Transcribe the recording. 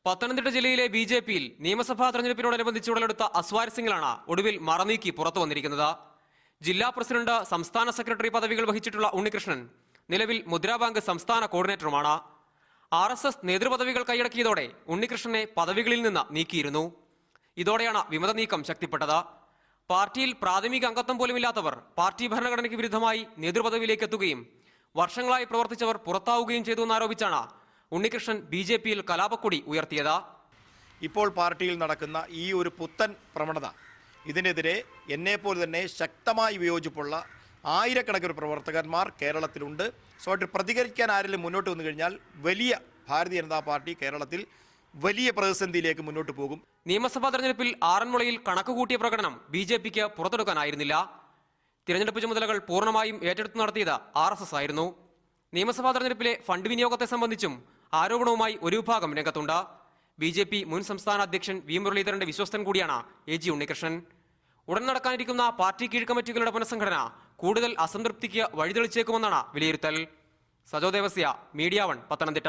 പത്തനംതിട്ട ജില്ലയിലെ ബി.ജെ.പിയിൽ നിയമസഭാ തെരഞ്ഞെടുപ്പിനോടനുബന്ധിച്ച് ഉടലെടുത്ത അസ്വാരസ്യങ്ങളാണ് ഒടുവിൽ മറനീക്കി പുറത്തു വന്നിരിക്കുന്നത്. ജില്ലാ പ്രസിഡന്റ്, സംസ്ഥാന സെക്രട്ടറി പദവികൾ വഹിച്ചിട്ടുള്ള ഉണ്ണികൃഷ്ണൻ നിലവിൽ മുദ്രാബാങ്ക് സംസ്ഥാന കോർഡിനേറ്ററുമാണ്. RSS നേതൃപദവികൾ കൈയടക്കിയതോടെ ഉണ്ണികൃഷ്ണനെ പദവികളിൽ നിന്ന് നീക്കിയിരുന്നു. ഇതോടെയാണ് വിമത നീക്കം ശക്തിപ്പെട്ടത്. പാർട്ടിയിൽ പ്രാഥമിക അംഗത്വം പോലുമില്ലാത്തവർ പാർട്ടി ഭരണഘടനയ്ക്ക് വിരുദ്ധമായി നേതൃപദവിയിലേക്ക് എത്തുകയും വർഷങ്ങളായി പ്രവർത്തിച്ചവർ പുറത്താവുകയും ചെയ്തു എന്നാരോപിച്ചാണ് ഉണ്ണികൃഷ്ണൻ ബി.ജെ.പിയിൽ കലാപക്കൊടി ഉയർത്തിയത്. ഇപ്പോൾ പാർട്ടിയിൽ നടക്കുന്ന ഈ ഒരു പുത്തൻ പ്രവണത, ഇതിനെതിരെ എന്നെപ്പോലെ തന്നെ ശക്തമായി വിയോജിപ്പുള്ള ആയിരക്കണക്കിന് പ്രവർത്തകന്മാർ കേരളത്തിലുണ്ട്. സോ ആയിട്ട് പ്രതികരിക്കാൻ ആരെങ്കിലും മുന്നോട്ട് വന്നു കഴിഞ്ഞാൽ ഭാരതീയ ജനതാ പാർട്ടി കേരളത്തിൽ വലിയ പ്രതിസന്ധിയിലേക്ക് മുന്നോട്ട് പോകും. നിയമസഭാ തെരഞ്ഞെടുപ്പിൽ ആറന്മുളയിൽ കണക്കുകൂട്ടിയ പ്രകടനം ബി.ജെ.പിക്ക് പുറത്തെടുക്കാനായിരുന്നില്ല. തിരഞ്ഞെടുപ്പ് ചുമതലകൾ പൂർണ്ണമായും ഏറ്റെടുത്ത് നടത്തിയത് RSS ആയിരുന്നു. നിയമസഭാ തെരഞ്ഞെടുപ്പിലെ ഫണ്ട് വിനിയോഗത്തെ സംബന്ധിച്ചും ആരോപണവുമായി ഒരു വിഭാഗം രംഗത്തുണ്ട്. ബി.ജെ.പി മുൻ സംസ്ഥാന അധ്യക്ഷൻ വി മുരളീധരന്റെ വിശ്വസ്തൻ കൂടിയാണ് AG ഉണ്ണികൃഷ്ണൻ. ഉടൻ നടക്കാനിരിക്കുന്ന പാർട്ടി കീഴ്കമ്മിറ്റികളുടെ പുനഃസംഘടന കൂടുതൽ അസംതൃപ്തിക്ക് വഴിതെളിച്ചേക്കുമെന്നാണ് വിലയിരുത്തൽ. സജോ ദേവസ്യ, മീഡിയ 1, പത്തനംതിട്ട.